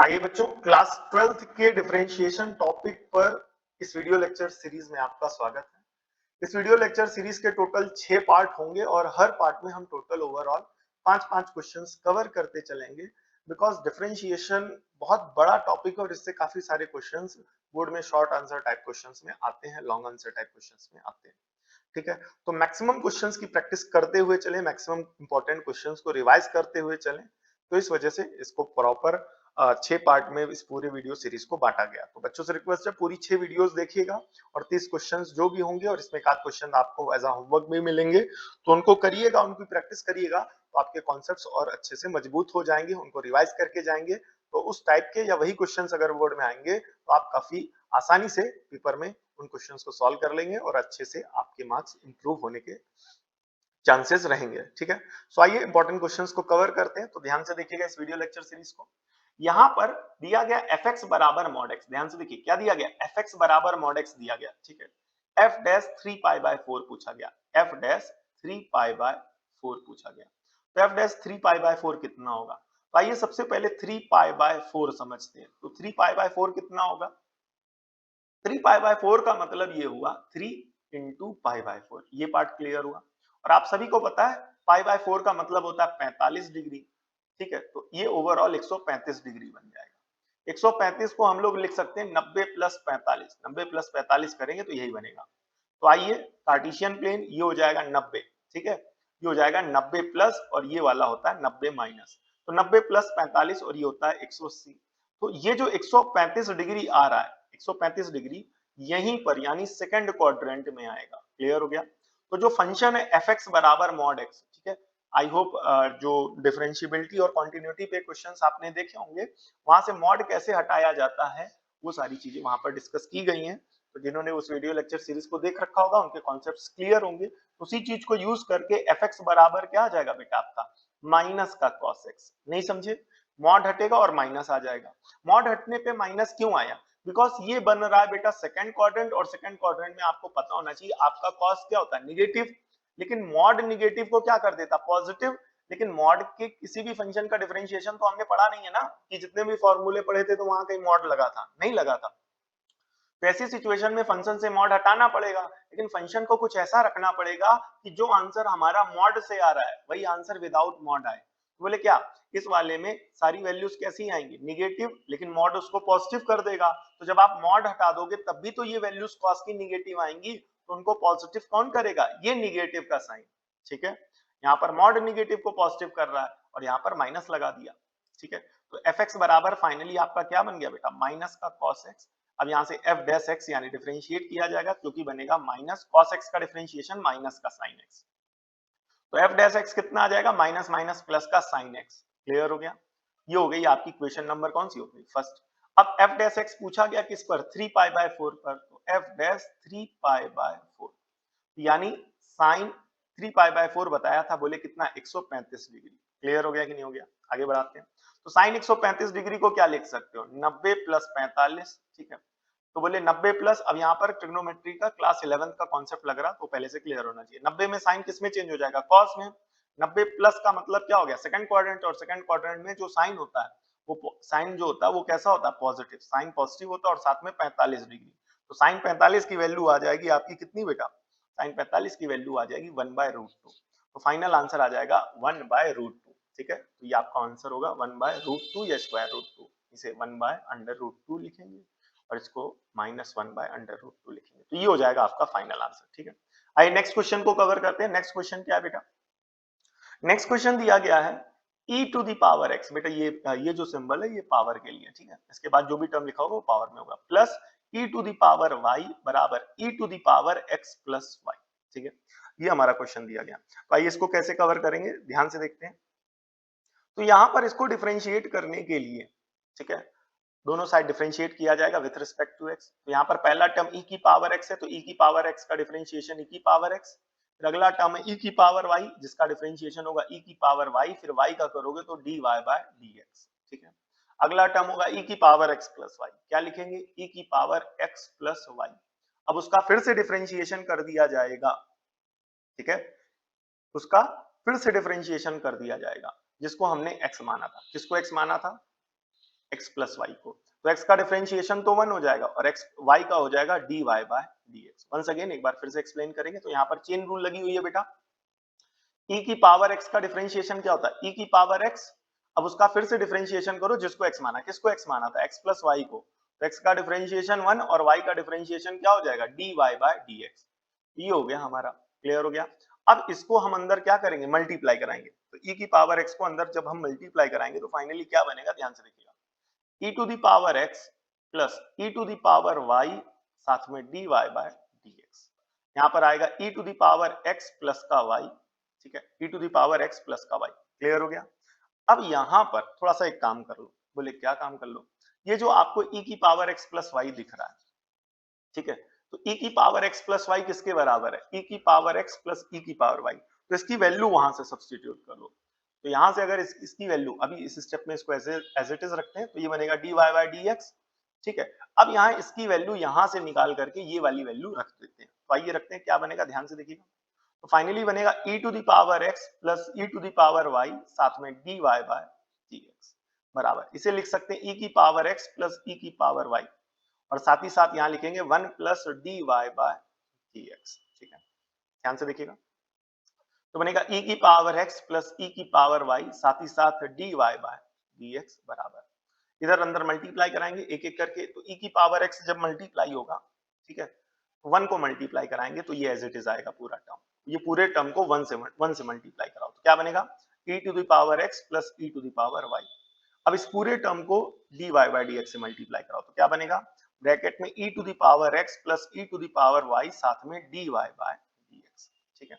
आइए बच्चों, class 12th के डिफरेंशिएशन टॉपिक पर इस वीडियो लेक्चर सीरीज में आपका स्वागत है। इस वीडियो लेक्चर सीरीज के टोटल 6 पार्ट होंगे और हर पार्ट में हम टोटल ओवरऑल 5-5 क्वेश्चंस कवर करते चलेंगे। बिकॉज डिफरेंशिएशन बहुत बड़ा टॉपिक है और इससे काफी सारे क्वेश्चंस बोर्ड में शॉर्ट आंसर टाइप क्वेश्चंस में आते हैं, लॉन्ग आंसर टाइप क्वेश्चंस में आते हैं। ठीक है, तो मैक्सिमम क्वेश्चंस की प्रैक्टिस करते हुए चले, मैक्सिमम इंपॉर्टेंट क्वेश्चंस को रिवाइज करते हुए चलें। तो इस वजह से इसको प्रॉपर 6 पार्ट में इस पूरे वीडियो सीरीज को बांटा गया। तो बच्चों से रिक्वेस्ट है, पूरी 6 वीडियोस देखिएगा और 30 क्वेश्चंस जो भी होंगे और इसमें एक आध क्वेश्चन आपको एज अ होमवर्क भी मिलेंगे, तो उनको करिएगा, उनकी प्रैक्टिस करिएगा, तो आपके कॉन्सेप्ट्स और अच्छे से मजबूत हो जाएंगे, उनको रिवाइज करके जाएंगे। तो उस टाइप के या वही क्वेश्चंस अगर बोर्ड में आएंगे तो आप काफी आसानी से पेपर में उन क्वेश्चंस को सॉल्व कर लेंगे और अच्छे से आपके मार्क्स इंप्रूव होने के चांसेस रहेंगे। ठीक है, सो आइए इंपॉर्टेंट क्वेश्चंस को कवर करते हैं। तो ध्यान से देखिएगा इस वीडियो लेक्चर सीरीज को। यहां पर दिया गया fx बराबर mod x, ध्यान से देखिए क्या दिया गया, fx बराबर mod x दिया गया। ठीक है, f डैश 3 पाई बाय 4 पूछा गया, f डैश 3 पाई बाय 4 पूछा गया। तो f डैश 3 पाई बाय 4 कितना होगा? तो आइए सबसे पहले 3 पाई बाय 4 समझते हैं। तो 3 पाई बाय 4 कितना होगा? 3 पाई बाय 4 का मतलब ये हुआ 3 इंटू पाई बाय 4। ये पार्ट क्लियर हुआ। और आप सभी को पता है पाई बाय 4 का मतलब होता है 45 डिग्री। ठीक है, तो ये ओवरऑल 135 डिग्री बन जाएगा। 135 को हम लोग लिख सकते हैं 90 प्लस 45, 90 प्लस 45 करेंगे तो यही बनेगा। तो आइए कार्टेशियन प्लेन ये हो जाएगा 90। ठीक है, ये हो जाएगा 90 प्लस और ये वाला होता है 90 माइनस। तो 90 प्लस 45 और ये होता है 180। तो ये जो 135 डिग्री आ रहा है, 135 डिग्री यहीं पर यानी सेकंड क्वाड्रेंट में आएगा। क्लियर हो गया? तो जो फंक्शन है fx बराबर मॉड x, ठीक है, आई होप जो डिफरेंशिएबिलिटी और कॉन्टिन्यूटी पे क्वेश्चंस आपने देखे होंगे, वहां से मॉड कैसे हटाया जाता है वो सारी चीजें वहां पर डिस्कस की गई हैं। तो जिन्होंने उस वीडियो लेक्चर सीरीज को देख रखा होगा उनके कॉन्सेप्ट्स क्लियर होंगे। उसी चीज को यूज करके fx बराबर क्या आ जाएगा बेटा आपका माइनस का cos x। नहीं समझे? मॉड हटेगा और माइनस आ जाएगा। मॉड हटने पे माइनस क्यों आया? बिकॉज ये बन रहा है बेटा सेकंड क्वाड्रेंट और सेकंड क्वाड्रेंट में आपको पता होना चाहिए आपका कॉस क्या होता है, निगेटिव। लेकिन मॉड निगेटिव को क्या कर देता, पॉजिटिव। लेकिन मॉड के किसी भी फंक्शन का डिफरेंशिएशन तो हमने पढ़ा नहीं है ना, कि जितने भी फॉर्मूले पढ़े थे तो वहां कहीं मॉड लगा था, नहीं लगा था। तो ऐसी सिचुएशन में फंक्शन से मॉड हटाना पड़ेगा, लेकिन फंक्शन को कुछ ऐसा रखना पड़ेगा कि जो आंसर हमारा मॉड से आ रहा है वही आंसर विदाउट मॉड आए। तो बोले क्या, इस वाले में सारी वैल्यूज कैसी आएंगी, निगेटिव, लेकिन मॉड उसको पॉजिटिव कर देगा। तो जब आप मॉड हटा दोगे तब भी तो ये वैल्यूज कॉस की निगेटिव आएंगी, तो उनको पॉजिटिव कौन करेगा, ये निगेटिव का साइन। ठीक है, यहाँ पर मॉड निगेटिव को पॉजिटिव कर रहा है और यहाँ पर माइनस लगा दिया। ठीक है, तो एफ एक्स बराबर फाइनली आपका क्या बन गया बेटा, माइनस का कॉस एक्स। अब यहां से एफ डैश एक्स यानी डिफरेंशिएट किया जाएगा, क्योंकि बनेगा माइनस कॉस एक्स का डिफरेंशिएशन माइनस का साइन एक्स। तो एफ डैश एक्स कितना आ जाएगा, माइनस माइनस प्लस का साइन एक्स। क्लियर हो गया? ये हो गई आपकी क्वेश्चन नंबर कौन सी हो गई, फर्स्ट। अब एफ डैश एक्स पूछा गया किस पर, 3 पाई बाय 4 पर। तो एफ डैश 3 पाई बाय 4 यानी साइन 3 पाई बाय 4 बताया था, बोले कितना, 135 डिग्री। क्लियर हो गया कि नहीं हो गया? आगे बढ़ाते हैं। तो साइन 135 डिग्री को क्या लिख सकते हो, 90 प्लस 45। ठीक है, तो बोले 90 प्लस, अब यहाँ पर ट्रिग्नोमेट्री का क्लास 11 का कॉन्सेप्ट लग रहा तो पहले से क्लियर होना चाहिए। 90 में साइन किस में चेंज हो जाएगा, कॉस में। 90 प्लस का मतलब क्या हो गया, सेकंड क्वाड्रेंट, और सेकंड क्वाड्रेंट में जो साइन होता है वो साइन जो होता है वो कैसा होता है, पॉजिटिव। साइन पॉजिटिव होता है और साथ में 45 डिग्री। तो साइन 45 की वैल्यू आ जाएगी आपकी कितनी बेटा, साइन 45 की वैल्यू आ जाएगी 1/√2। तो फाइनल आंसर आ जाएगा 1/√2। ठीक है, तो ये आपका आंसर होगा 1/√2 या स्क्वायर रूट 2। इसे 1/√2 लिखेंगे और इसको -1/√2 लिखेंगे, तो ये हो जाएगा आपका फाइनल आंसर। ठीक है, आइए नेक्स्ट क्वेश्चन को कवर करते हैं। नेक्स्ट क्वेश्चन क्या है बेटा, नेक्स्ट क्वेश्चन दिया गया है e to the power x। बेटा ये जो सिंबल है ये पावर के लिए, ठीक है, इसके बाद जो भी टर्म लिखा होगा वो पावर में होगा, plus e to the power y बराबर e to the power x plus y। ठीक है, ये हमारा क्वेश्चन दिया गया। तो आइए इसको कैसे कवर करेंगे, ध्यान से देखते हैं। तो यहां पर इसको डिफरेंशिएट करने के लिए, ठीक है, दोनों साइड डिफरेंशिएट किया जाएगा विथ रिस्पेक्ट टू x। तो यहाँ पर पहला टर्म e की पावर x है, तो e की पावर x का डिफरेंशिएशन e की पावर x। फिर अगला टर्म है e की पावर y, जिसका डिफरेंशिएशन होगा e की पावर y, फिर y का करोगे तो dy बाय dx। ठीक है, अगला टर्म होगा e की पावर x प्लस y, क्या लिखेंगे, e की पावर x प्लस y। अब उसका फिर से डिफरेंशिएशन कर दिया जाएगा। ठीक है, उसका फिर से डिफरेंशिएशन कर दिया जाएगा, जिसको हमने x माना था। किसको x माना था, x प्लस वाई को, तो x का डिफरेंशिएशन तो 1 हो जाएगा और x y का हो जाएगा dy by dx। Once again एक बार फिर से एक्सप्लेन करेंगे, तो यहाँ पर चेन रूल लगी हुई है बेटा, e की पावर x का डिफरेंशिएशन क्या होता है, e की पावर x, अब उसका फिर से डिफरेंशिएशन करो जिसको x माना, किसको x माना था, x प्लस वाई को, तो x का डिफरेंशिएशन 1 और y का डिफरेंशिएशन क्या हो जाएगा, dy बाय dx। ये हो गया हमारा, क्लियर हो गया। अब इसको हम अंदर क्या करेंगे, मल्टीप्लाई कराएंगे, तो e की पावर x को अंदर जब हम मल्टीप्लाई कराएंगे तो फाइनली क्या बनेगा, ध्यान से देखिएगा, e to the power x plus e to the power y साथ में dy बाय dx, यहाँ पर आएगा e to the power x plus का y, ठीक है, e to the power x plus का y, क्लियर हो गया। अब यहाँ पर थोड़ा सा एक काम कर लो, बोले क्या काम कर लो, ये जो आपको e की पावर x प्लस वाई दिख रहा है, ठीक है, तो e की पावर x प्लस वाई किसके बराबर है, e की पावर x प्लस e की पावर y, तो इसकी वैल्यू वहां से सब्स्टिट्यूट कर लो, तो यहां से अगर इसकी वैल्यू अभी इस स्टेप में इसको एज इट इज रखते हैं, तो ये बनेगा dy बाय dx, ठीक है। अब यहाँ इसकी वैल्यू यहां से निकाल करके ये वाली वैल्यू रख देते हैं, तो आइए रखते हैं, क्या बनेगा ध्यान से देखिएगा, तो फाइनली बनेगा e to the power x plus e to the power y साथ में dy बाय dx बराबर, इसे लिख सकते हैं e की पावर x प्लस e की पावर y, और साथ ही साथ यहाँ लिखेंगे 1 प्लस dy बाय dx, ठीक है, ध्यान से देखिएगा, तो बनेगा e की पावर x प्लस e की पावर y साथ ही साथ dy बाय dx बराबर, इधर अंदर मल्टीप्लाई कराएंगे एक एक करके, तो e की पावर x जब मल्टीप्लाई होगा, ठीक है, 1 को मल्टीप्लाई कराएंगे तो ये एज इट इज आएगा पूरा टर्म, ये पूरे टर्म को 1 से मल्टीप्लाई कराओ तो क्या बनेगा, e to the power x plus e to the power y। अब इस पूरे टर्म को dy बाय dx से मल्टीप्लाई कराओ तो क्या बनेगा, ब्रैकेट में e to the power x plus e to the power y साथ में dy बाय dx, ठीक है।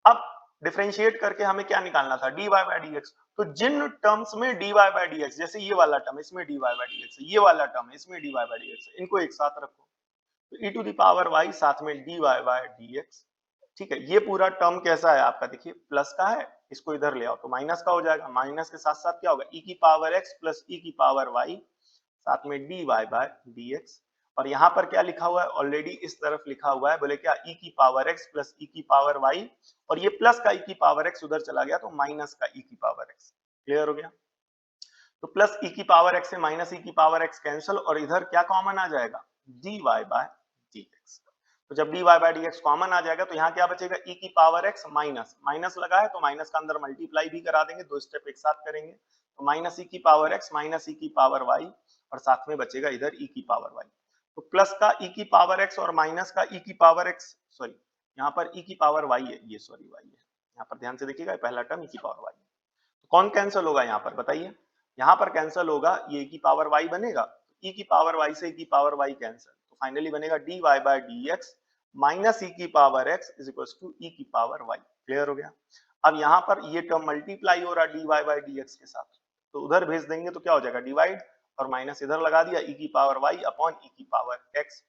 अब डिफरेंशिएट करके हमें क्या निकालना था, dy बाय dx, तो जिन टर्म्स में dy बाय dx, जैसे ये वाला टर्म इसमें dy बाय dx, ये वाला टर्म इसमें dy बाय dx, इनको एक साथ रखो, तो e to the power y साथ में dy बाय dx, ठीक है। ये पूरा टर्म कैसा है आपका, देखिए प्लस का है, इसको इधर ले आओ तो माइनस का हो जाएगा, माइनस के साथ साथ क्या होगा, e की पावर x प्लस e की पावर y साथ में dy बाय dx, और यहाँ पर क्या लिखा हुआ है, ऑलरेडी इस तरफ लिखा हुआ है, बोले क्या, e की पावर x प्लस e की पावर y, और ये प्लस का e की पावर x उधर चला गया तो माइनस का e की पावर x, क्लियर हो गया। तो प्लस e की पावर x से माइनस e की पावर x कैंसिल, और इधर क्या कॉमन आ जाएगा, dy बाय dx, तो जब dy बाय dx कॉमन आ जाएगा तो यहाँ क्या बचेगा, e की पावर x माइनस, माइनस लगा है तो माइनस का अंदर मल्टीप्लाई भी करा देंगे, दो स्टेप एक साथ करेंगे, तो माइनस e की पावर x माइनस e की पावर y, और साथ में बचेगा इधर e की पावर y, तो प्लस का e की पावर x और माइनस का e की पावर x, सॉरी यहाँ पर e की पावर y है, ये सॉरी y है, यहाँ पर ध्यान से देखिएगा पहला टर्म e की पावर y है, तो कौन कैंसिल होगा यहाँ पर बताइए, यहाँ पर कैंसिल होगा, ये e की पावर y बनेगा, e की पावर y से e की पावर y कैंसिल, तो फाइनली बनेगा dy by dx minus e की power x is equal to e की पावर y, क्लियर हो गया। अब यहाँ पर ये टर्म मल्टीप्लाई हो रहा है dy बाय dx के साथ, तो उधर भेज देंगे तो क्या हो जाएगा, डिवाइड, और माइनस इधर लगा दिया, e की पावर y अपॉन e की पावर x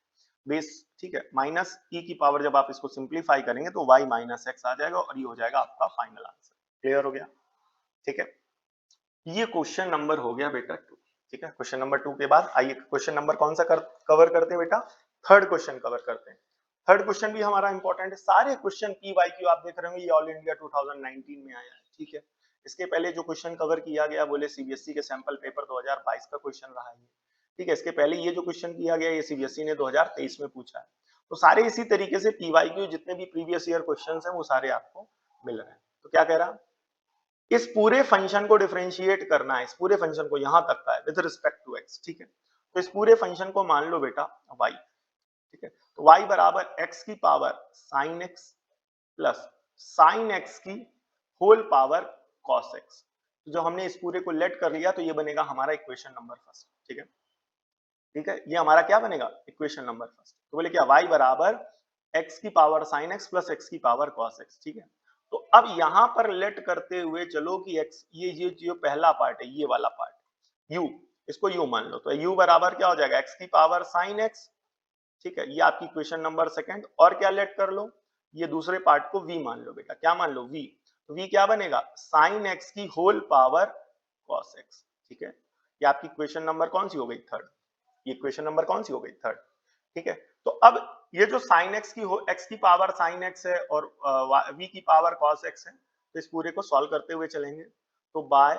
बेस, ठीक है, माइनस e की पावर, जब आप इसको सिंप्लीफाई करेंगे तो y माइनस x आ जाएगा, और ये हो जाएगा आपका फाइनल आंसर, क्लियर हो गया, ठीक है। ये क्वेश्चन नंबर हो गया बेटा 2, ठीक है। क्वेश्चन नंबर 2 के बाद आइए क्वेश्चन नंबर कौन सा कवर करते हैं बेटा, थर्ड क्वेश्चन कवर करते हैं। थर्ड क्वेश्चन भी हमारा इंपॉर्टेंट है, सारे क्वेश्चन PYQ आप देख रहे होंगे, ये ऑल इंडिया 2019 में आया है, ठीक है। इसके पहले जो क्वेश्चन कवर किया गया बोले CBSE के सैंपल पेपर 2022 का क्वेश्चन रहा है, ठीक है। इसके पहले ये जो क्वेश्चन किया गया ये CBSE ने 2023 में पूछा है, तो सारे इसी तरीके से PYQ जितने भी प्रीवियस ईयर क्वेश्चन है वो सारे आपको मिल रहे हैं। तो क्या कह रहा, इस पूरे फंक्शन को डिफरेंशिएट करना है, इस पूरे फंक्शन को, यहां तक का है विद रिस्पेक्ट टू x, ठीक है। तो इस पूरे फंक्शन को मान लो बेटा y, ठीक है, तो y बराबर x की power sin x plus sin x की होल पावर cos x, तो जब हमने इस पूरे को लेट कर लिया तो ये बनेगा हमारा इक्वेशन नंबर फर्स्ट, ठीक है, ठीक है, ये हमारा क्या बनेगा, इक्वेशन नंबर फर्स्ट। तो बोले क्या, y बराबर x की power sin x plus x की पावर cos x, ठीक है। तो अब यहां पर लेट करते हुए चलो कि x, ये जो पहला पार्ट है, ये वाला पार्ट u, इसको u मान लो, तो u बराबर क्या हो जाएगा, x की पावर sin x, ठीक है, ये आपकी क्वेश्चन नंबर सेकंड, और क्या लेट कर लो, ये दूसरे पार्ट को v मान लो बेटा, क्या मान लो, v, तो v क्या बनेगा, sin x की होल पावर cos x, ठीक है। ये आपकी क्वेश्चन नंबर कौन सी हो गई, थर्ड, ये क्वेश्चन नंबर कौन सी हो गई, थर्ड, ठीक है। तो अब ये जो sin x की x की पावर sin x है और v की पावर cos x है, तो इस पूरे को सॉल्व करते हुए चलेंगे, तो बाय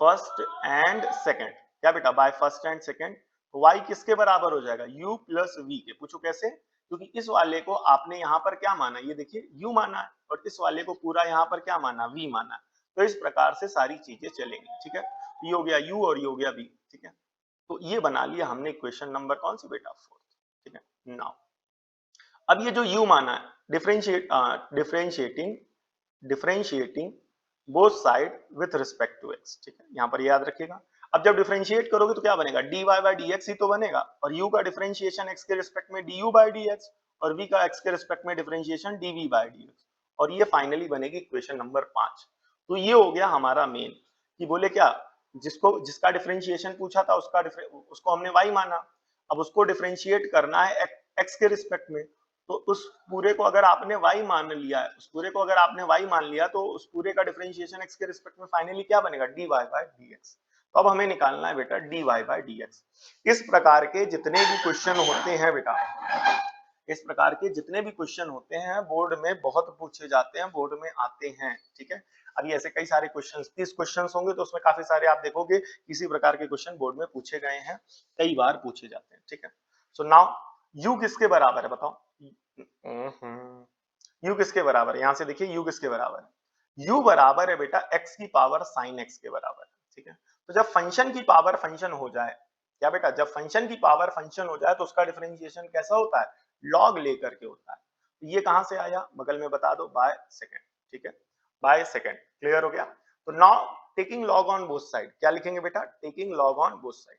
फर्स्ट एंड सेकंड, क्या बेटा, बाय फर्स्ट एंड सेकेंड। तो y किसके बराबर हो जाएगा, u प्लस v के। पूछो कैसे, क्योंकि इस वाले को आपने यहाँ पर क्या माना, ये देखिए u माना है, और इस वाले को पूरा यहाँ पर क्या माना, v माना है। तो इस प्रकार से सारी चीजें चलेंगी, ठीक है। ये हो गया u और ये हो गया v, ठीक है। तो ये बना लिया हमने इक्वेशन नंबर कौन सी बेटा, फोर्थ, ठीक है। नाउ अब ये जो u माना है, differentiating both side with respect to x, ठीक है, यहाँ पर याद रखिएगा। अब जब डिफरेंशिएट करोगे तो क्या बनेगा, dy बाई dx ही तो बनेगा, और u का डिफरेंशिएशन x के रिस्पेक्ट में du बाई dx, और v का x के रिस्पेक्ट में डिफरेंशिएशन dv बाई dx, और ये फाइनली बनेगी इक्वेशन नंबर 5। तो ये हो गया हमारा मेन, कि बोले क्या, जिसका डिफरेंशिएशन पूछा था उसको हमने y माना, अब उसको डिफरेंशिएट करना है x के रिस्पेक्ट में। तो उस पूरे को अगर आपने y मान लिया है, तो उस पूरे का डिफरेंशिएशन x के रिस्पेक्ट में फाइनली क्या बनेगा, dy बाई dx। तो अब हमें निकालना है बेटा dy बाई dx। इस प्रकार के जितने भी क्वेश्चन होते हैं बेटा, इस प्रकार के जितने भी क्वेश्चन होते हैं बोर्ड में बहुत पूछे जाते हैं, बोर्ड में आते हैं, ठीक है। अभी ऐसे कई सारे क्वेश्चन, 30 क्वेश्चन होंगे, तो उसमें काफी सारे आप देखोगे किसी प्रकार के क्वेश्चन बोर्ड में पूछे गए हैं, कई बार पूछे जाते हैं, ठीक है। सो नाउ u किसके बराबर है बताओ, u किसके बराबर है, यहां से देखिए u किसके बराबर है, u बराबर है बेटा x की पावर sin x के बराबर है, ठीक है। तो जब फंक्शन की पावर फंक्शन हो जाए, क्या बेटा, जब फंक्शन की पावर फंक्शन हो जाए तो उसका डिफरेंशिएशन कैसा होता है, लॉग लेकर के होता है। तो ये कहां से आया, बगल में बता दो, बाय सेकंड, ठीक है, बाय सेकंड। क्लियर हो गया। तो now taking log on both side, क्या लिखेंगे बेटा, taking log on both side,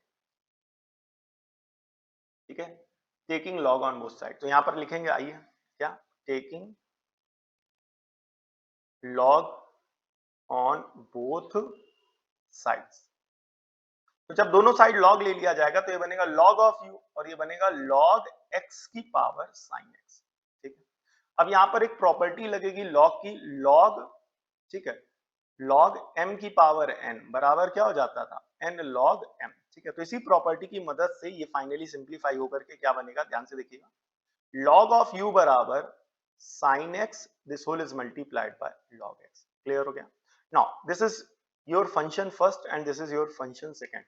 ठीक है, taking log on both side. तो यहां पर लिखेंगे, आइए, क्या, taking log on both sides. तो जब दोनों साइड लॉग ले लिया जाएगा तो ये बनेगा लॉग ऑफ u, और ये बनेगा लॉग x की पावर साइन x, ठीक है। अब यहां पर एक प्रॉपर्टी लगेगी लॉग की, लॉग, ठीक है, लॉग m की पावर n बराबर क्या हो जाता था, n लॉग m, ठीक है। तो इसी प्रॉपर्टी की मदद से ये फाइनली सिंप्लीफाई होकर के क्या बनेगा, ध्यान से देखिएगा, log of u बराबर sin x, this whole is multiplied by log x। Clear हो गया। now this is your function first and this is your function second।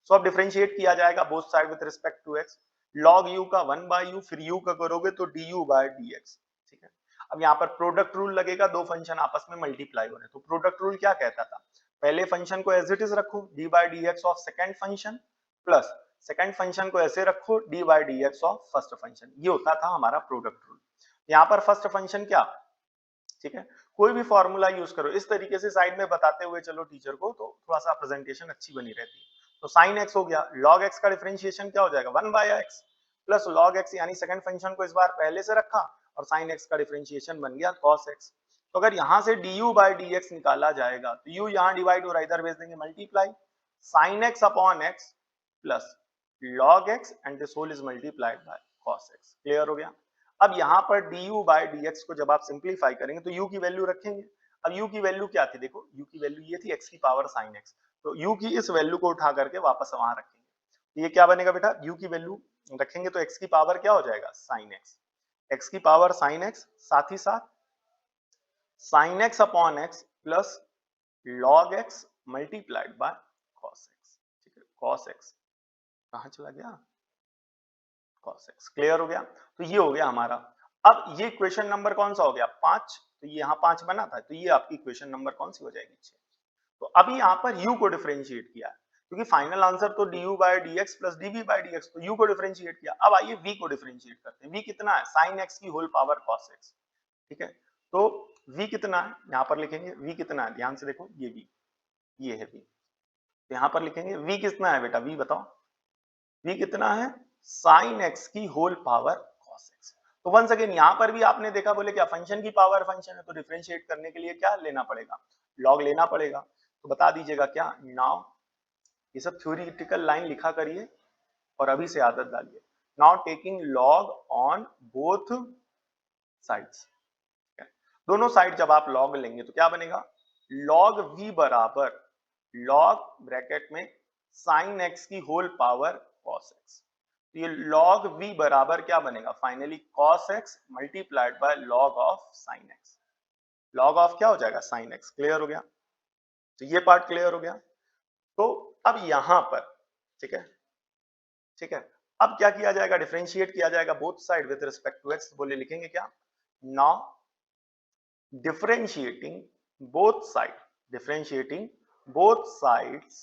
so अब डिफरेंशिएट किया जाएगा both side with respect to x, log u का 1 by u, फिर u का करोगे तो du by dx, ठीक है। अब यहाँ पर प्रोडक्ट रूल लगेगा, दो फंक्शन आपस में मल्टीप्लाई हो रहे हैं, तो प्रोडक्ट रूल क्या कहता था, पहले फंक्शन को एज इट इज रखो d by dx of second function, plus second function को ऐसे रखो d by dx of first function, ये होता था हमारा प्रोडक्ट रूल। यहाँ पर फर्स्ट फंक्शन क्या, ठीक है, कोई भी फॉर्मूला यूज करो, इस तरीके से साइड में बताते हुए चलो टीचर को, तो थोड़ा सा प्रेजेंटेशन अच्छी बनी रहती है। तो साइन x हो गया, log x का डिफरेंशिएशन क्या हो जाएगा, 1 by x plus log x, यानी सेकंड फंक्शन को इस बार पहले से रखा, और साइन x का डिफरेंशिएशन बन गया cos x। तो अगर यहाँ से du by dx निकाला जाएगा तो u यहाँ डिवाइड हो रहा है, इधर भेज देंगे multiply, sin x upon x plus log x and this whole is multiplied by cos x। Clear हो गया। अब यहाँ पर du by dx को जब आप सिंप्लीफाई करेंगे तो u की वैल्यू रखेंगे। अब u की वैल्यू क्या थी, देखो u की वैल्यू ये थी x की पावर sin x, तो u की इस वैल्यू को उठा करके वापस वहां रखेंगे, तो ये क्या बनेगा बेटा, u की वैल्यू रखेंगे तो x की पावर क्या हो जाएगा, sin x, x की पावर sin x, साथ ही साथ sin x upon x plus log x multiplied by cos x, ठीक है, cos x कहां चला गया, cos x। क्लियर हो गया। तो ये हो गया हमारा। अब ये क्वेश्चन नंबर कौन सा हो गया, 5, तो ये यहाँ 5 बना था, तो ये आपकी क्वेश्चन नंबर कौन सी हो जाएगी, 6। तो अभी यहाँ पर u को डिफरेंशिएट किया है, क्योंकि फाइनल आंसर तो du by dx plus dv by dx, तो u को डिफरेंशिएट किया। अब आइए v को डिफरेंशिएट करते हैं। v कितना है, sin x की होल पावर cos x, ठीक है। तो v कितना है, यहाँ पर लिखेंगे v कितना है, ध्यान से देखो, ये v, ये है v, तो यहाँ पर लिखेंगे v कितना है बेटा, v बताओ, v कितना है, sin x की होल पावर cos x। तो वंस अगेन यहाँ पर भी आपने देखा, बोले क्या, फंक्शन की पावर फंक्शन है, तो डिफरेंशिएट करने के लिए क्या लेना पड़ेगा, लॉग लेना पड़ेगा। तो बता दीजिएगा क्या, नाउ ये सब थ्योरेटिकल लाइन लिखा करिए और अभी से आदत डालिए। Now taking log on both sides, दोनों साइड जब आप लॉग लेंगे तो क्या बनेगा, log v बराबर log ब्रैकेट में sin x की होल पावर cos x। तो ये log v बराबर क्या बनेगा, finally cos x multiplied by log of sin x, log of क्या हो जाएगा, sin x। क्लियर हो गया। तो ये पार्ट क्लियर हो गया। तो अब यहां पर ठीक है, ठीक है। अब क्या किया जाएगा, डिफरेंशिएट किया जाएगा both side with respect to X. बोले लिखेंगे क्या, now differentiating both sides, differentiating both sides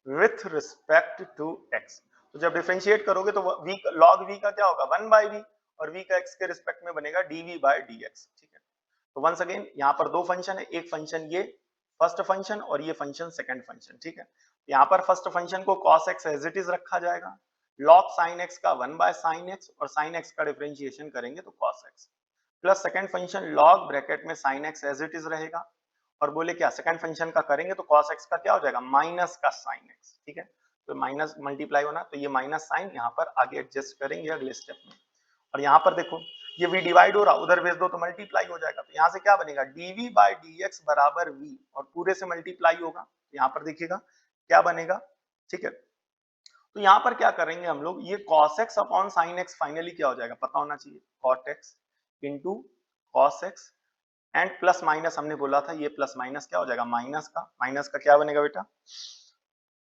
with respect to x। तो जब डिफरेंशिएट करोगे तो v log v का क्या होगा 1 by v, और v का x के रिस्पेक्ट में बनेगा dv by dx। ठीक है, तो वंस अगेन यहाँ पर दो फंक्शन है, एक फंक्शन ये फर्स्ट फंक्शन और ये फंक्शन सेकंड फंक्शन। ठीक है, यहाँ पर फर्स्ट फंक्शन को cos x as it is रखा जाएगा, log sin x का 1 by sin x, और sin x का डिफरेंशिएशन करेंगे तो cos x, plus second function log bracket में sin x as it is रहेगा, और बोले क्या सेकंड फंक्शन का करेंगे तो cos x का क्या हो जाएगा माइनस का sin x। ठीक है, तो माइनस मल्टीप्लाई होना, तो ये माइनस साइन यहाँ पर आगे एडजस्ट करेंगे अगले स्टेप में। और यहाँ पर देखो ये v डिवाइड हो रहा, उधर भेज दो तो मल्टीप्लाई हो जाएगा, तो यहाँ से क्या बनेगा dv बाय dx बराबर v, और पूरे से मल्टीप्लाई होगा, यहाँ पर देखिएगा क्या बनेगा। ठीक है, तो यहाँ पर क्या करेंगे हम लोग, ये cos x upon sin x finally क्या हो जाएगा पता होना चाहिए, cot x into cos x, and plus minus हमने बोला था, ये प्लस माइनस क्या हो जाएगा माइनस का क्या बनेगा बेटा,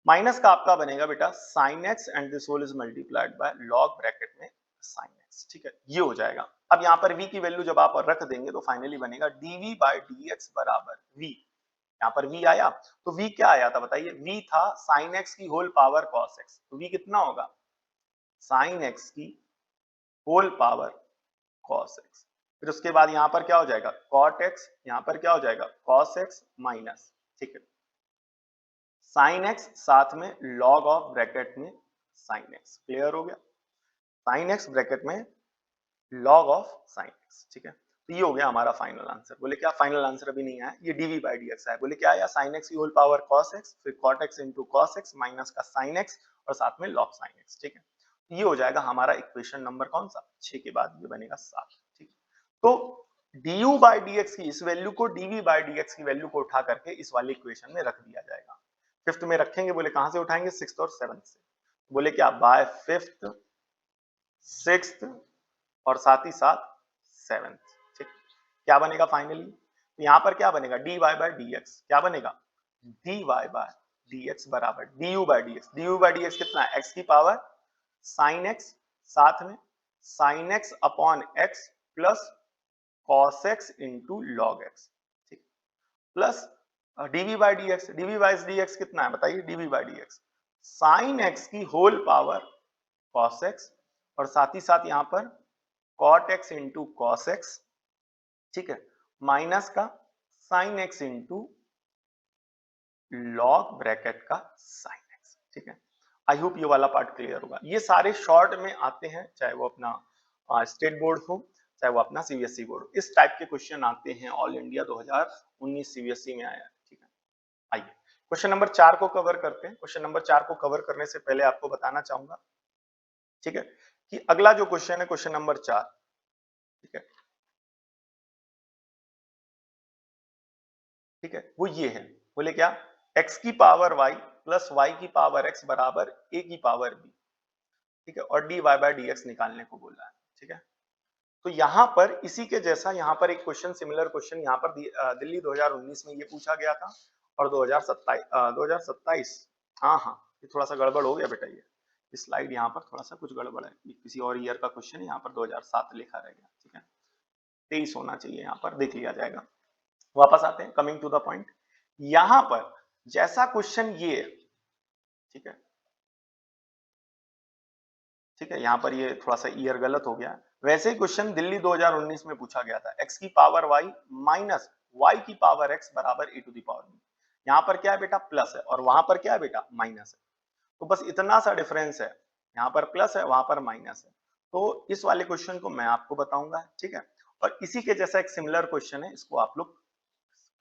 माइनस का आपका बनेगा बेटा sin x and this whole is multiplied by log bracket में sin x। ठीक है, ये हो जाएगा। अब यहाँ पर v की वैल्यू जब आप रख देंगे तो फाइनली बनेगा dv बाय dx बराबर v, यहाँ पर v आया, तो v क्या आया था बताइए, v था sin x की होल पावर cos x, तो v कितना होगा sin x की होल पावर cos x, फिर उसके बाद यहाँ पर क्या हो जाएगा cot x, यहाँ पर क्या हो जाएगा cos x माइनस, ठीक है, sin x साथ में log ऑफ ब्रैकेट में sin x, क्लियर हो गया, sin x ब्रैकेट में log ऑफ sin x। ठीक है, तो ये हो गया हमारा फाइनल आंसर। बोले क्या फाइनल आंसर अभी नहीं आया, ये dv बाई dx है। बोले क्या आया sin x की होल पावर cos x, फिर cot x into cos x minus का sin x और साथ में log sin x। ठीक है, ये हो जाएगा हमारा इक्वेशन नंबर कौन सा 6 के बाद ये बनेगा 7। ठीक है, तो du बाई dx की इस वैल्यू को dv बाई dx की वैल्यू को उठा करके इस वाली इक्वेशन में रख दिया जाएगा। फिफ्थ में रखेंगे, बोले कहां से उठाएंगे सिक्स्थ और सेवंथ से, बोले क्या बाय फिफ्थ सिक्स्थ और साथ ही साथ सेवंथ। ठीक, क्या बनेगा फाइनली, यहां पर क्या बनेगा dy बाय dx, क्या बनेगा dy बाय dx बराबर du बाय dx कितना है x की पावर sin x साथ में sin x upon x plus cos x into log x, ठीक, प्लस dv बाई dx कितना है बताइए, dv by dx sin x की होल पावर cos x और साथ ही साथ यहाँ पर cot x into cos x, ठीक है, माइनस का sin x into log bracket का sin x। ठीक है, आई होप ये वाला पार्ट क्लियर होगा। ये सारे शॉर्ट में आते हैं, चाहे वो अपना स्टेट बोर्ड हो चाहे वो अपना सीबीएसई बोर्ड हो, इस टाइप के क्वेश्चन आते हैं। ऑल इंडिया 2019 सीबीएसई में आया है। ठीक है, आइए क्वेश्चन नंबर 4 को कवर करते हैं। क्वेश्चन नंबर 4 को कवर करने से पहले आपको बताना चाहूंगा, ठीक है, कि अगला जो क्वेश्चन है क्वेश्चन नंबर 4, ठीक है, ठीक है, वो ये है, बोले क्या x की पावर y प्लस y की पावर x बराबर a की पावर b, ठीक है, और dy बाय dx निकालने को बोला है। ठीक है, तो यहाँ पर इसी के जैसा यहाँ पर एक क्वेश्चन सिमिलर क्वेश्चन यहाँ पर दिल्ली 2019 में ये पूछा गया था, और 2027 हाँ हाँ ये थोड़ा सा गड़बड़ हो गया बेटा, ये स्लाइड यहाँ पर थोड़ा सा कुछ गड़बड़ है, किसी और ईयर का क्वेश्चन है, यहाँ पर 2007 लिखा रह गया। ठीक है, 23 होना चाहिए, यहाँ पर देख लिया जाएगा। वापस आते हैं, कमिंग टू द पॉइंट, यहाँ पर जैसा क्वेश्चन ये, ठीक है, ठीक है, यहाँ पर ये थोड़ा सा ईयर गलत हो गया, वैसे ही क्वेश्चन दिल्ली 2019 में पूछा गया था, x की पावर y माइनस y की पावर x बराबर a to the power b। यहाँ पर क्या है बेटा प्लस है, और वहां पर क्या है बेटा माइनस है, तो बस इतना सा डिफरेंस है, यहाँ पर प्लस है वहां पर माइनस है। तो इस वाले क्वेश्चन को मैं आपको बताऊंगा, ठीक है, और इसी के जैसा एक सिमिलर क्वेश्चन है, इसको आप लोग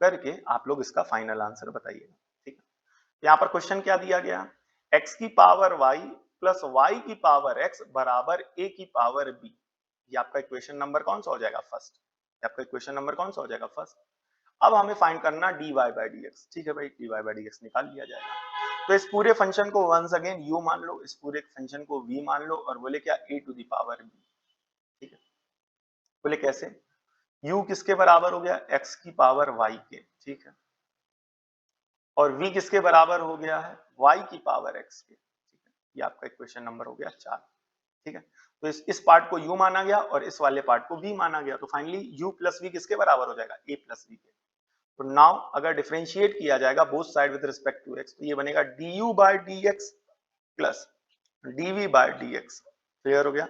करके आप लोग इसका फाइनल आंसर बताइएगा। ठीक है, यहाँ पर क्वेश्चन क्या दिया गया, x की पावर y प्लस y की पावर x बराबर a की पावर b, ये आपका इक्वेशन नंबर कौन सा हो जाएगा फर्स्ट, आपका इक्वेशन नंबर कौन सा हो जाएगा फर्स्ट। अब हमें फाइंड करना dy बाय dx, ठीक है भाई, dy बाय dx निकाल लिया जाएगा। तो इस पूरे फंक्शन को वंस अगेन u मान लो, इस पूरे फंक्शन को v मान लो, और बोले क्या a to the power b। ठीक है, बोले कैसे, u किसके बराबर हो गया x की पावर y के, ठीक है, और v किसके बराबर हो गया है y की पावर x के। ठीक है, ये आपका इक्वेशन नंबर हो गया 4। ठीक है, तो इस पार्ट को u माना गया और इस वाले पार्ट को v माना गया, तो फाइनली u प्लस v किसके बराबर हो जाएगा, a प्लस v के। तो नाउ अगर डिफरेंशिएट किया जाएगा both side with respect to x, तो ये बनेगा du by dx plus dv by dx। Clear हो गया,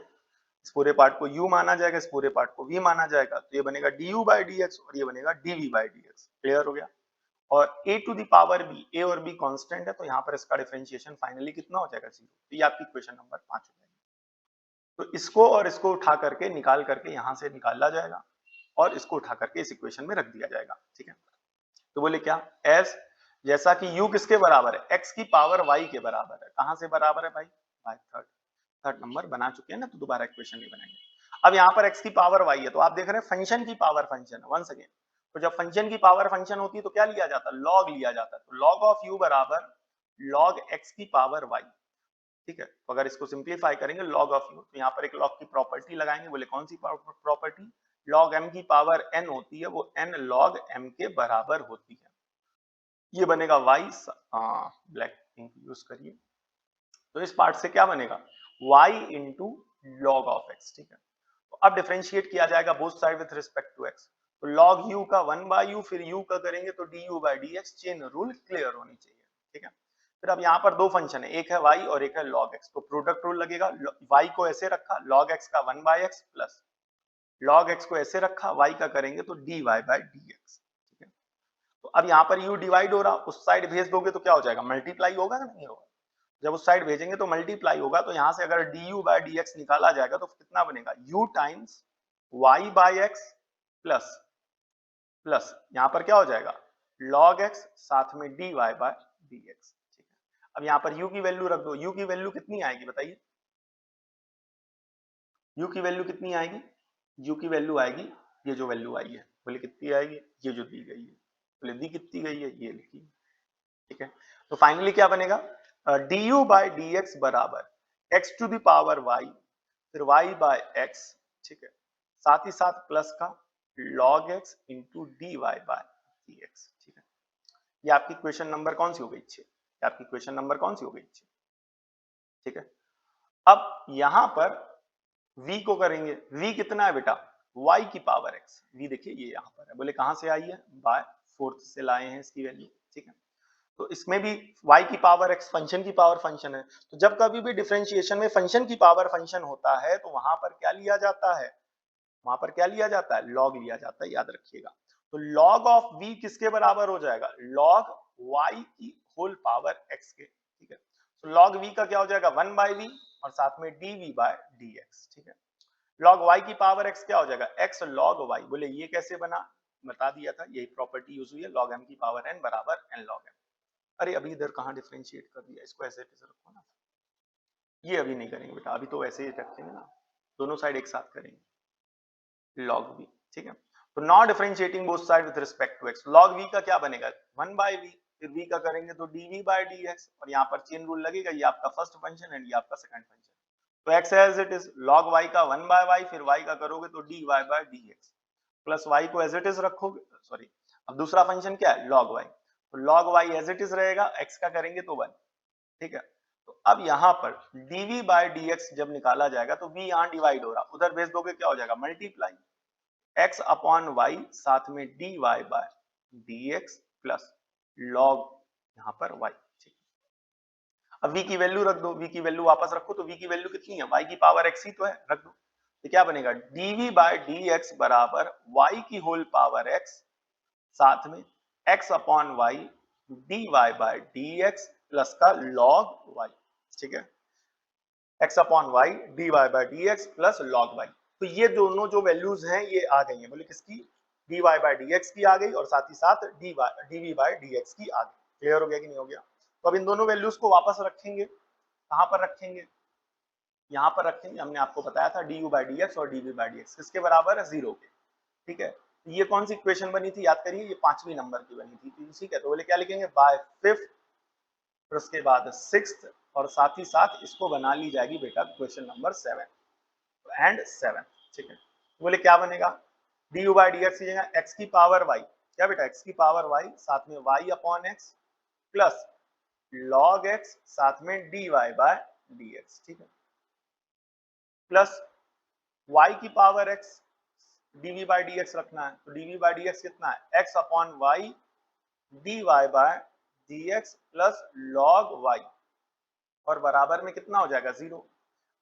इस पूरे पार्ट को u माना जाएगा, इस पूरे पार्ट को v माना जाएगा, तो ये बनेगा du बाय dx और ये बनेगा dv बाय dx। क्लियर हो गया, और a to the power b, a और b कांस्टेंट है, तो यहाँ पर इसका डिफरेंशिएशन फाइनली कितना हो जाएगा, 0। तो ये आपकी इक्वेशन नंबर 5 हो जाएगी। तो इसको और इसको उठा करके निकाल करके यहाँ से निकाला जाएगा और इसको उठा करके इस इक्वेशन में रख दिया जाएगा। ठीक है, तो बोले क्या, एस जैसा कि u किसके बराबर है, x की पावर y के बराबर है। कहां से बराबर है भाई, बाय थर्ड नंबर बना चुके हैं ना, तो दोबारा इक्वेशन नहीं बनाएंगे। अब यहाँ पर x की पावर y है, तो आप देख रहे हैं फंक्शन की पावर फंक्शन है। वंस अगेन, तो जब फंक्शन की पावर फंक्शन होती है तो क्या लिया जाता है, लॉग लिया जाता है। तो लॉग ऑफ u बराबर लॉग x की पावर y। ठीक है, तो अगर इसको सिंप्लीफाई करेंगे लॉग ऑफ u, तो यहाँ पर एक लॉग की प्रॉपर्टी लगाएंगे। बोले कौन सी प्रॉपर्टी, लॉग m की पावर n होती है, वो n लॉग m के बराबर होती है। ये बनेगा y, ब्लैक इंक यूज करिए, तो इस पार्ट से क्या बनेगा, y into log of x। ठीक है, तो अब डिफरेंशिएट किया जाएगा both side with respect to x। तो लॉग u का 1 बाय u, फिर u का करेंगे तो du by dx, chain rule clear होनी चाहिए। ठीक है, फिर अब यहाँ पर दो फंक्शन है, एक है y और एक है log x, तो प्रोडक्ट रूल लगेगा। y को ऐसे रखा, log x का 1 by x plus log x को ऐसे रखा, y का करेंगे तो dy बाय dx। ठीक है, तो अब यहाँ पर u डिवाइड हो रहा, उस साइड भेज दोगे तो क्या हो जाएगा, मल्टीप्लाई होगा कि नहीं होगा, जब उस साइड भेजेंगे तो मल्टीप्लाई होगा। तो यहाँ से अगर du बाय dx निकाला जाएगा तो कितना बनेगा, u times y by x plus plus यहाँ पर क्या हो जाएगा, log x साथ में dy बाय dx। ठीक है, अब यहाँ पर u की वैल्यू रख दो, u की वैल्यू कितनी आएगी बताइए, u की वैल्यू कितनी आएगी, u की वैल्यू आएगी ये जो वैल्यू आई है, बोले कितनी आएगी, ये जो दी गई है, बोले दी कितनी गई है, ये लिखी। ठीक है, तो फाइनली क्या बनेगा, du बाय dx बराबर x to the power y, फिर y बाय x। ठीक है, साथ ही साथ प्लस का log x into dy by dx। ठीक है, ये आपकी क्वेश्चन नंबर कौन सी हो गई, 6। ये आपकी क्वेश्चन नंबर कौन सी हो गई, 6। ठीक है, अब यहां पर v को करेंगे, v कितना है बेटा, y की पावर x। v देखिए ये यहां पर है, बोले कहां से आई है, बाय 4th से लाए हैं इसकी वैल्यू। ठीक है, तो इसमें भी y की पावर x फंक्शन की पावर फंक्शन है, तो जब कभी भी डिफरेंशिएशन में फंक्शन की पावर फंक्शन होता है तो वहां पर क्या लिया जाता है, वहां पर क्या लिया जाता है, लॉग लिया जाता है, याद रखिएगा। तो लॉग ऑफ v किसके बराबर हो जाएगा, लॉग y की होल पावर x के। ठीक है, तो लॉग v का क्या हो जाएगा, 1 बाय v और साथ में dv बाय dx। ठीक है, लॉग y की पावर x क्या हो जाएगा, x लॉग y। बोले ये कैसे बना, बता दिया था, यही प्रॉपर्टी यूज हुई है, log m की पावर n बराबर n log m। अरे अभी इधर कहाँ डिफरेंशिएट कर दिया, इसको ऐसे रखो ना, ये अभी नहीं करेंगे बेटा, अभी तो वैसे ही रखेंगे ना, दोनों साइड एक साथ करेंगे, log v। ठीक है, तो not differentiating both side with respect to x, log v का क्या बनेगा, 1 बाय v, फिर v का करेंगे तो dv बाय dx, और यहाँ पर चेन रूल लगेगा, ये आपका फर्स्ट फंक्शन है, ये आपका सेकंड फंक्शन। तो x as it is, log y का 1 बाय y, फिर y का करोगे तो dy by dx, plus y को एज इट इज रखोगे, सॉरी अब दूसरा फंक्शन क्या है, log y, तो log y as it is रहेगा, x का करेंगे तो 1। ठीक है, तो अब यहाँ पर dv बाय dx जब निकाला जाएगा तो v यहाँ डिवाइड हो रहा, उधर भेज दोगे क्या हो जाएगा, मल्टीप्लाई x अपॉन y साथ में dy by dx plus log यहाँ पर y। ठीक, अब v की वैल्यू रख दो, v की वैल्यू वापस रखो, तो v की वैल्यू कितनी है, y की पावर x ही तो है, रख दो, तो क्या बनेगा, dv बाय dx बराबर y की होल पावर x साथ में x upon y dy by dx plus का log y। ठीक है, x upon y dy by dx plus log y, तो ये दोनों जो वैल्यूज हैं ये आ गई हैं, बोले किसकी, dy बाय dx की आ गई और साथ ही साथ dv बाय dx की आ गई। क्लियर हो गया कि नहीं हो गया, तो अब इन दोनों वैल्यूज को वापस रखेंगे, कहां पर रखेंगे, यहाँ पर रखेंगे, हमने आपको बताया था du बाय dx और dv बाय dx किसके बराबर है, 0 के। ठीक है, ये कौन सी इक्वेशन बनी थी, याद करिए, ये 5वीं नंबर की बनी थी। ठीक है, तो बोले क्या लिखेंगे, बाय 5th, फिर उसके बाद 6th, और साथ ही साथ इसको बना ली जाएगी बेटा क्वेश्चन नंबर 7 एंड 7। ठीक है, बोले क्या बनेगा, du बाय dx की जगह x की पावर y, क्या बेटा, x की पावर y साथ में y upon x plus log x साथ में dy बाय dx, ठीक है, प्लस y की power x dv by dx रखना है, तो dv बाई dx कितना है, x upon y dy by dx plus log y, और बराबर में कितना हो जाएगा 0।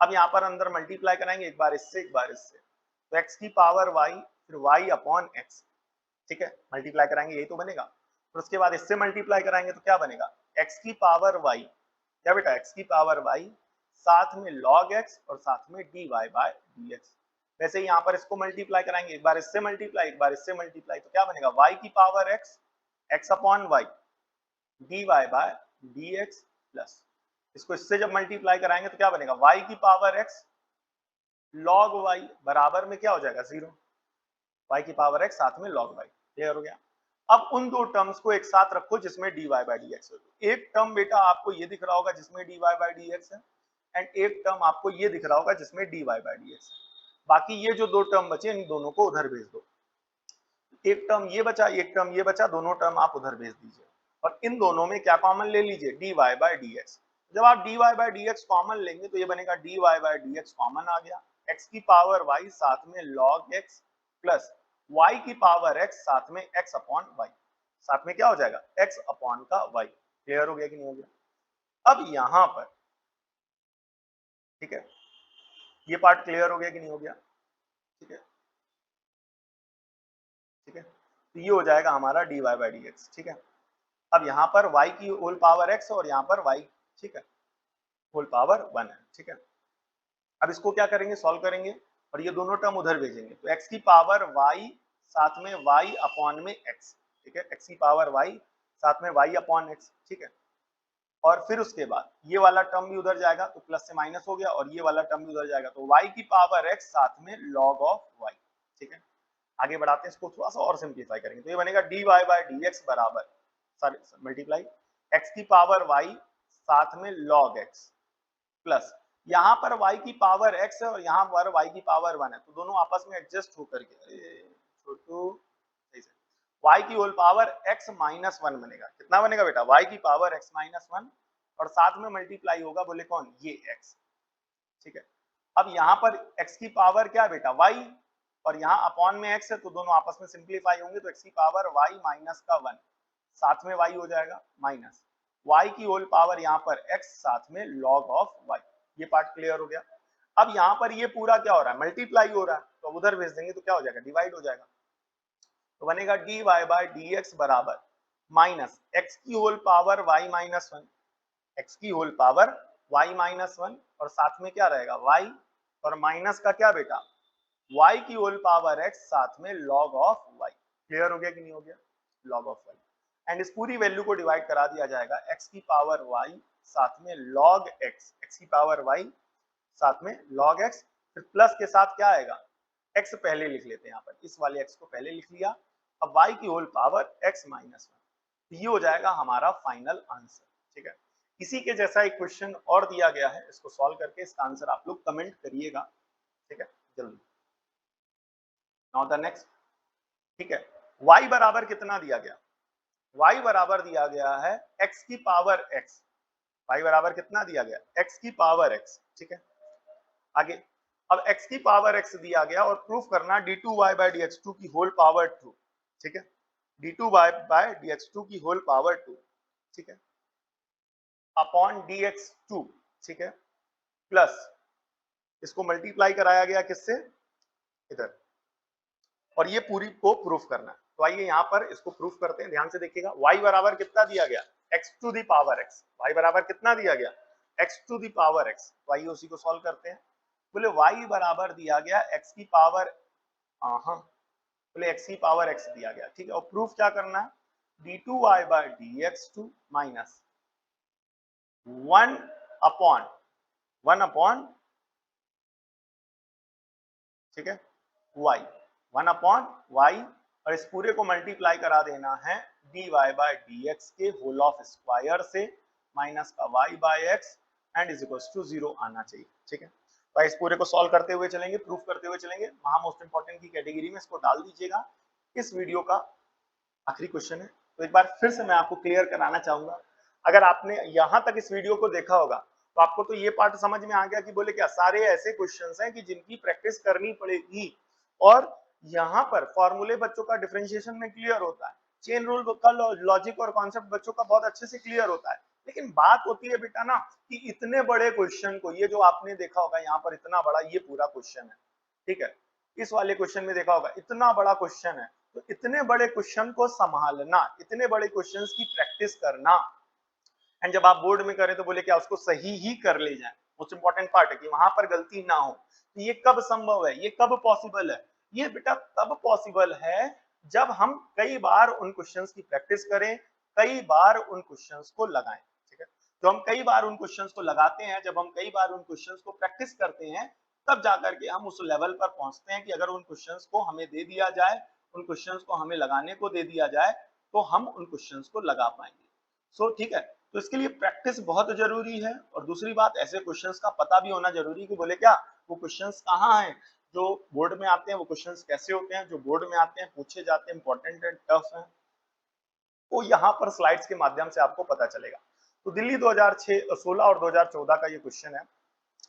अब यहाँ पर अंदर मल्टीप्लाई कराएंगे, एक बार इससे एक बार इससे, तो x की पावर y फिर y अपॉन x, ठीक है, मल्टीप्लाई कराएंगे यही तो बनेगा, फिर उसके बाद इससे मल्टीप्लाई कराएंगे तो क्या बनेगा, x की पावर y, क्या बेटा x की पावर y साथ में log x और साथ में dy बाय dx। वैसे ही यहाँ पर इसको मल्टीप्लाई कराएंगे, एक बार इससे मल्टीप्लाई एक बार इससे मल्टीप्लाई, तो क्या बनेगा y की power x x upon y dy by dx plus इसको इससे जब मल्टीप्लाई कराएंगे तो क्या बनेगा y की पावर x log y बराबर में क्या हो जाएगा 0, y की पावर x साथ में log y, क्लियर हो गया। अब उन दो टर्म्स को एक साथ रखो जिसमें dy बाय dx हो, एक टर्म बेटा आपको ये दिख रहा होगा जिसमें dy बाय dx है, एंड एक टर्म आपको ये दिख रहा होगा जिसमें dy बाय dx है। बाकी ये जो दो टर्म बचे इन दोनों को उधर भेज दो, एक टर्म ये बचा एक टर्म ये बचा, दोनों टर्म आप उधर भेज दीजिए, और इन दोनों में क्या कॉमन ले लीजिए, dy बाय dx। जब आप dy बाय dx कॉमन लेंगे तो ये बनेगा dy बाय dx कॉमन आ गया, x की पावर y साथ में log x प्लस y की पावर x साथ में x अपॉन y, साथ में क्या हो जाएगा x अपॉन का y, क्लियर हो गया कि नहीं हो गया। अब यहां पर ठीक है, ये पार्ट क्लियर हो गया कि नहीं हो गया, ठीक है, ठीक है, तो ये हो जाएगा हमारा dy बाय dx, ठीक है। अब यहाँ पर y की होल पावर x और यहाँ पर y, ठीक है, होल पावर 1 है, ठीक है। अब इसको क्या करेंगे, सॉल्व करेंगे और ये दोनों टर्म उधर भेजेंगे, तो x की पावर y साथ में y अपॉन में x, ठीक है, x की पावर y साथ में y अपॉन x, ठीक है, और फिर उसके बाद ये वाला टर्म भी उधर जाएगा तो प्लस से माइनस हो गया, और ये वाला टर्म भी उधर जाएगा तो y की पावर x साथ में log ऑफ y, ठीक है। आगे बढ़ाते हैं, इसको थोड़ा सा और सिंप्लीफाई करेंगे, तो ये बनेगा dy बाय dx बराबर सॉरी मल्टीप्लाई x की पावर y साथ में log x प्लस यहाँ पर y की पावर x है और यहाँ पर y की पावर 1 है, तो दोनों आपस में एडजस्ट होकर के छोटू y की होल पावर x माइनस 1 बनेगा, कितना बनेगा बेटा y की पावर x माइनस 1, और साथ में मल्टीप्लाई होगा, बोले कौन, ये x, ठीक है। अब यहाँ पर x की पावर क्या है बेटा y, और यहाँ अपॉन में x है तो दोनों आपस में सिंप्लीफाई होंगे, तो x की पावर y माइनस का 1 साथ में y हो जाएगा माइनस y की होल पावर यहाँ पर x साथ में log ऑफ y, ये पार्ट क्लियर हो गया। अब यहाँ पर ये पूरा क्या हो रहा है, मल्टीप्लाई हो रहा है, तो उधर भेज देंगे तो क्या हो जाएगा, डिवाइड हो जाएगा, तो बनेगा dy बाय dx बराबर माइनस x की whole power y minus 1, x की होल पावर y माइनस 1, और साथ में क्या रहेगा y, और माइनस का क्या बेटा y की होल पावर x साथ में log ऑफ y, क्लियर हो गया कि नहीं हो गया, log ऑफ y, एंड इस पूरी वैल्यू को डिवाइड करा दिया जाएगा x की पावर y साथ में log x, x की पावर y साथ में log x, फिर प्लस के साथ क्या आएगा, x पहले लिख लेते हैं, यहाँ पर इस वाले x को पहले लिख लिया, अब y की होल पावर x माइनस 1, ये हो जाएगा हमारा फाइनल आंसर, ठीक है। इसी के जैसा एक क्वेश्चन और दिया गया है, इसको सॉल्व करके इसका आंसर आप लोग कमेंट करिएगा, ठीक है, जल्दी। नाउ द नेक्स्ट, ठीक है, y बराबर कितना दिया गया, y बराबर दिया गया है x की पावर x, y बराबर कितना दिया गया, x की पावर x, ठीक है। आगे अब x की पावर x दिया गया और प्रूफ करना d2y बाय dx2 की होल पावर 2, ठीक है, d2y बाय dx2 की होल पावर 2, ठीक है, अपॉन dx2, ठीक है, प्लस इसको मल्टीप्लाई कराया गया किससे, इधर, और ये पूरी को प्रूफ करना है, तो आइए यहाँ पर इसको प्रूफ करते हैं, ध्यान से देखिएगा। y बराबर कितना दिया गया, x to the power x, y बराबर कितना दिया गया, x to the power x, तो आइए उसी को सॉल्व करते हैं। बोले y बराबर दिया गया x की पावर, हाँ बोले x की पावर x दिया गया, ठीक है, और प्रूफ क्या करना है, d2y bye dx2 minus 1 upon ठीक है y, 1 अपॉन y, और इस पूरे को मल्टीप्लाई करा देना है dy बाय dx के होल ऑफ स्क्वायर से माइनस का y by x and is equals to 0 आना चाहिए, ठीक है। तो इस पूरे को सॉल्व करते हुए चलेंगे, प्रूफ करते हुए चलेंगे, वहां मोस्ट इंपॉर्टेंट की कैटेगरी में इसको डाल दीजिएगा। इस वीडियो का आखिरी क्वेश्चन है, तो एक बार फिर से मैं आपको क्लियर कराना चाहूंगा, अगर आपने यहां तक इस वीडियो को देखा होगा तो आपको तो ये पार्ट समझ में आ गया कि बोले क्या सारे ऐसे क्वेश्चंस हैं कि जिनकी प्रैक्टिस करनी पड़ेगी, और यहाँ पर फॉर्मूले बच्चों का डिफरेंशिएशन में क्लियर होता है, चेन रूल का लॉजिक और कॉन्सेप्ट बच्चों का बहुत अच्छे से क्लियर होता है। लेकिन बात होती है बेटा ना कि इतने बड़े क्वेश्चन को, ये जो आपने देखा होगा यहाँ पर इतना बड़ा ये पूरा क्वेश्चन है, ठीक है, इस वाले क्वेश्चन में देखा होगा इतना बड़ा क्वेश्चन है, तो इतने बड़े क्वेश्चन को संभालना, इतने बड़े क्वेश्चन की प्रैक्टिस करना, एंड जब आप बोर्ड में करें तो बोले क्या उसको सही ही कर ले जाए, मोस्ट इंपॉर्टेंट पार्ट है कि वहां पर गलती ना हो। तो ये कब संभव है, ये कब पॉसिबल है, ये बेटा तब पॉसिबल है जब हम कई बार उन क्वेश्चंस की प्रैक्टिस करें, कई बार उन क्वेश्चंस को लगाएं, ठीक है। तो हम कई बार उन क्वेश्चंस को लगाते हैं, जब हम कई बार उन क्वेश्चंस को प्रैक्टिस करते हैं, तब जाकर के हम उस लेवल पर पहुंचते हैं कि अगर उन क्वेश्चंस को हमें दे दिया जाए, उन क्वेश्चंस को हमें लगाने को दे दिया जाए, तो हम उन क्वेश्चंस को लगा पाएंगे। सो ठीक है, तो इसके लिए प्रैक्टिस बहुत जरूरी है, और दूसरी बात ऐसे क्वेश्चंस का पता भी होना जरूरी है कि बोले क्या वो क्वेश्चंस कहाँ हैं जो बोर्ड में आते हैं, वो क्वेश्चंस कैसे होते हैं जो बोर्ड में आते हैं, पूछे जाते हैं, इंपॉर्टेंट है, टफ है, वो यहाँ पर स्लाइड्स के माध्यम से आपको पता चलेगा। तो दिल्ली 2016 और 2014 का ये क्वेश्चन है,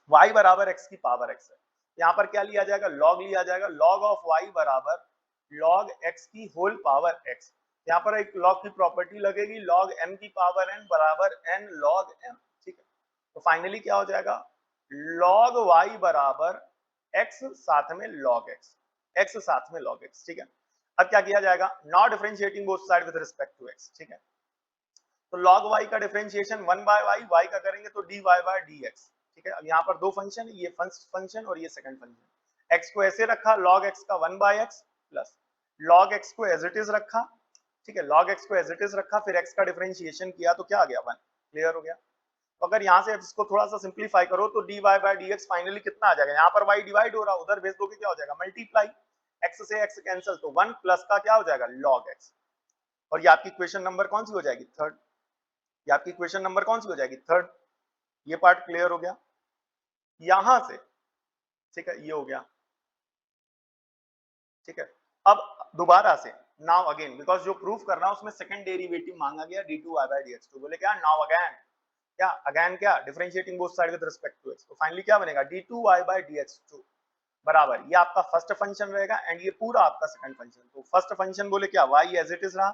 y बराबर x की पावर x है, यहाँ पर क्या लिया जाएगा, log लिया जाएगा, log ऑफ y बराबर log x की होल पावर x, यहाँ पर एक log की प्रॉपर्टी लगेगी, log m की पावर n बराबर n log m, ठीक है। तो फाइनली क्या हो जाएगा, log y बराबर x साथ में log x साथ में log x, ठीक है। अब क्या किया जाएगा, not differentiating both side with respect to x, ठीक है। तो log y का डिफरेंशिएशन 1 बाय y का करेंगे तो dy बाय dx, ठीक है। अब यहाँ पर दो फंक्शन है, ये फर्स्ट फंक्शन और ये सेकंड फंक्शन, x को ऐसे रखा log x का 1 by x plus log x को एज इट इज रखा, ठीक है, log x को एज इट इज रखा, फिर x का डिफरेंशिएशन किया तो क्या आ गया 1, क्लियर हो गया। तो अगर यहाँ से इसको थोड़ा सा सिंप्लीफाई करो तो dy बाय dx फाइनली कितना आ जाएगा, यहाँ पर y डिवाइड हो रहा, उधर भेज दोगे क्या हो जाएगा मल्टीप्लाई, x से x कैंसिल, तो 1 प्लस का क्या हो जाएगा log x, और ये आपकी इक्वेशन नंबर कौन सी हो जाएगी, थर्ड, ये आपकी इक्वेशन नंबर कौन सी हो जाएगी, थर्ड। ये पार्ट क्लियर हो गया यहां से, ठीक है, ये हो गया, ठीक है। अब दोबारा से नाउ अगेन, बिकॉज जो प्रूफ करना है उसमें सेकंड डेरिवेटिव मांगा गया d2y by dx, तो बोले क्या नाउ अगेन, क्या अगेन क्या differentiating both side with respect to x, तो फाइनली क्या बनेगा d2y by dx2 बराबर, ये आपका फर्स्ट फंक्शन रहेगा एंड ये पूरा आपका सेकंड फंक्शन। तो फर्स्ट फंक्शन बोले क्या y एज इट इज रहा,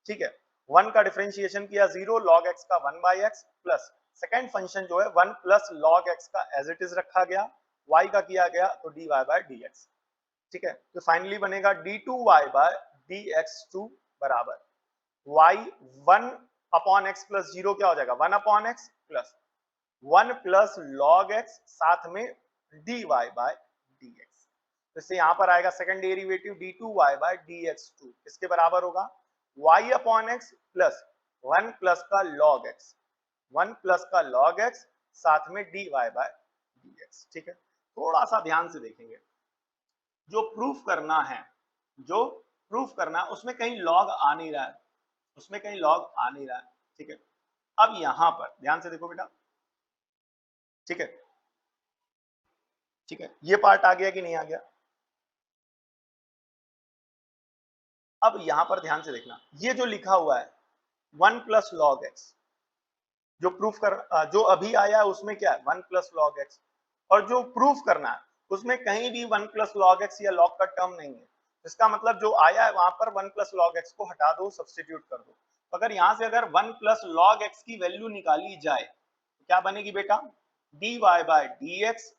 ठीक है, 1 का डिफरेंशिएशन किया 0 log x का 1 by x plus second function जो है 1 प्लस log x का एज इट इज रखा गया, y का किया गया तो dy by dx, ठीक है। तो फाइनली बनेगा d2y by dx2 बराबर y 1 अपॉन x प्लस 0 क्या हो जाएगा 1 upon x plus 1 plus log x साथ में dy by dx, तो इससे यहां पर आएगा second derivative d2y by dx2 इसके बराबर होगा y upon x plus 1 plus का log x, 1 प्लस का log x साथ में dy by dx, ठीक है। थोड़ा सा ध्यान से देखेंगे, जो प्रूफ करना है, जो प्रूफ करना है उसमें कहीं log आ नहीं रहा है, उसमें कहीं log आ नहीं रहा है, ठीक है। अब यहां पर ध्यान से देखो बेटा, ठीक है, ठीक है, ये पार्ट आ गया कि नहीं आ गया। अब यहां पर ध्यान से देखना, ये जो लिखा हुआ है 1 प्लस log x, जो प्रूफ कर जो अभी आया है उसमें क्या है 1 प्लस log x, और जो प्रूफ करना है उसमें कहीं भी 1 प्लस log x या log का टर्म नहीं है, इसका मतलब जो आया है वहां पर 1 प्लस log x को हटा दो, सब्स्टिट्यूट कर दो। तो अगर यहां से अगर 1 प्लस log x की वैल्यू निकाली जाए तो क्या बनेगी बेटा dy by dx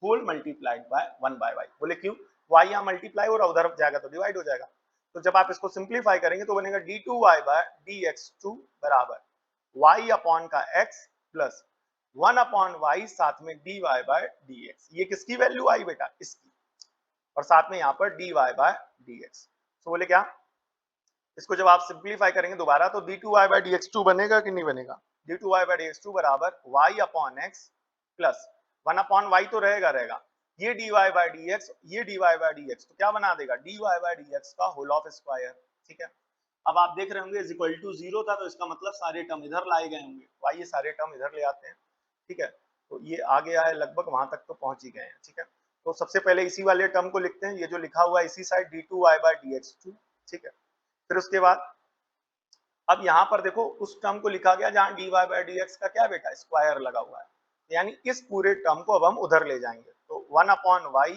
whole multiplied by 1 by y, बोले क्यों, y यहां मल्टीप्लाई हो रहा, उधर जाएगा तो डिवाइड हो जाएगा, तो जब आप इसको सिंप्लीफाई करेंगे तो बनेगा d2y बाय dx2 बराबर y अपॉन का x प्लस 1 अपॉन y साथ में dy बाय dx, ये किसकी वैल्यू आई बेटा इसकी, और साथ में यहाँ पर dy बाय dx, तो बोले क्या इसको जब आप सिंप्लीफाई करेंगे दोबारा तो d2y बाय dx2 बनेगा कि नहीं बनेगा, d2y बाय dx2 बराबर y upon x plus 1 upon y तो रहेगा रहेगा, ये dy बाय dx, ये dy बाय dx, तो क्या बना देगा dy बाय dx का होल ऑफ स्क्वायर, ठीक है। अब आप देख रहे होंगे इज इक्वल टू 0 था, तो इसका मतलब सारे टर्म इधर लाए गए होंगे, तो आइए सारे टर्म इधर ले आते हैं, ठीक है। तो ये आ गया है, लगभग वहां तक तो पहुंच ही गए हैं, ठीक है। तो सबसे पहले इसी वाले टर्म को लिखते हैं, ये जो लिखा हुआ है इसी साइड d2y बाय dx2, ठीक है। फिर उसके बाद अब यहाँ पर देखो उस टर्म को लिखा गया जहां dy बाय dx का क्या बेटा स्क्वायर लगा हुआ है, यानी इस पूरे टर्म को अब हम उधर ले जाएंगे, तो 1/y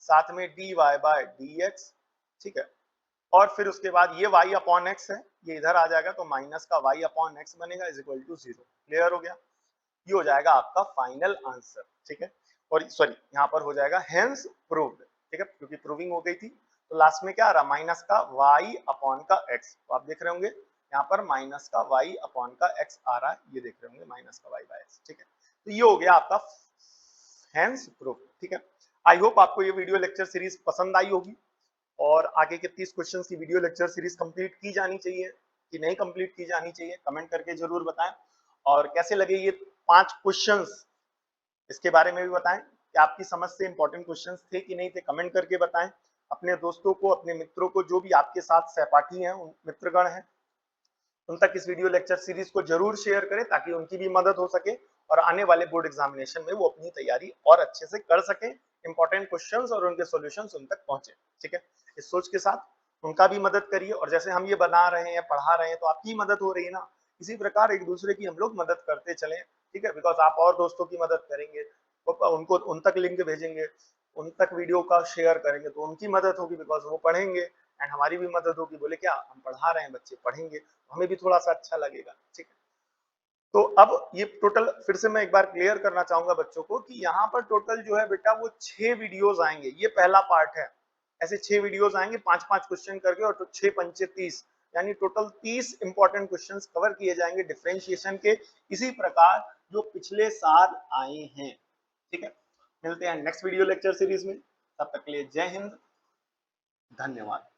साथ में dy बाय dx, ठीक है। और फिर उसके बाद ये y अपॉन x है, ये इधर आ जाएगा तो माइनस का y अपॉन x बनेगा इज इक्वल टू 0। क्लियर हो गया? ये हो जाएगा आपका फाइनल आंसर, ठीक है। और सॉरी यहाँ पर हो जाएगा हेंस प्रूव्ड, ठीक है, क्योंकि प्रूविंग हो गई थी। तो लास्ट में क्या आ रहा, माइनस का y अपॉन का x, तो आप देख रहे होंगे यहाँ पर माइनस का y अपॉन का x आ रहा है, ये देख रहे होंगे माइनस का y बाय x, ठीक है। तो ये हो गया आपका हेंस प्रूफ, ठीक है। आई होप आपको ये वीडियो लेक्चर सीरीज पसंद आई होगी और आगे के 30 क्वेश्चन की वीडियो लेक्चर सीरीज कंप्लीट की जानी चाहिए कि नहीं कंप्लीट की जानी चाहिए, कमेंट करके जरूर बताएं। और कैसे लगे ये 5 क्वेश्चंस, इसके बारे में भी बताएं कि आपकी समझ से इंपॉर्टेंट क्वेश्चंस थे कि नहीं थे, कमेंट करके बताएं। अपने दोस्तों को, अपने मित्रों को, जो भी आपके साथ सहपाठी हैं, मित्रगण हैं, उन तक इस वीडियो लेक्चर सीरीज को जरूर शेयर करें ताकि उनकी भी मदद हो सके और आने वाले बोर्ड एग्जामिनेशन में वो अपनी तैयारी और अच्छे से कर सकें, इंपॉर्टेंट क्वेश्चंस और उनके सॉल्यूशंस उन तक पहुंचे, ठीक है। इस सोच के साथ उनका भी मदद करिए, और जैसे हम ये बना रहे हैं, पढ़ा रहे हैं, तो आपकी मदद हो रही है ना, इसी प्रकार एक दूसरे की हम लोग मदद करते चलें, ठीक है। बिकॉज आप और दोस्तों की मदद करेंगे, उनको उन तक लिंक भेजेंगे, उन तक वीडियो का शेयर करेंगे, तो उनकी मदद होगी, बिकॉज वो पढ़ेंगे एंड हमारी भी मदद होगी। बोले क्या, हम पढ़ा रहे हैं, बच्चे पढ़ेंगे, हमें भी थोड़ा सा अच्छा लगेगा, ठीक है। तो अब ये टोटल फिर से मैं एक बार क्लियर करना चाहूंगा बच्चों को कि यहाँ पर टोटल जो है बेटा वो 6 वीडियोस आएंगे, ये पहला पार्ट है। ऐसे 6 वीडियोस आएंगे 5-5 क्वेश्चन करके, और तो 6 पंचे 30, यानी टोटल 30 इंपॉर्टेंट क्वेश्चंस कवर किए जाएंगे डिफरेंशिएशन के, इसी प्रकार जो पिछले साल आए हैं, ठीक है। मिलते हैं नेक्स्ट वीडियो लेक्चर सीरीज में, तब तक के लिए जय हिंद, धन्यवाद।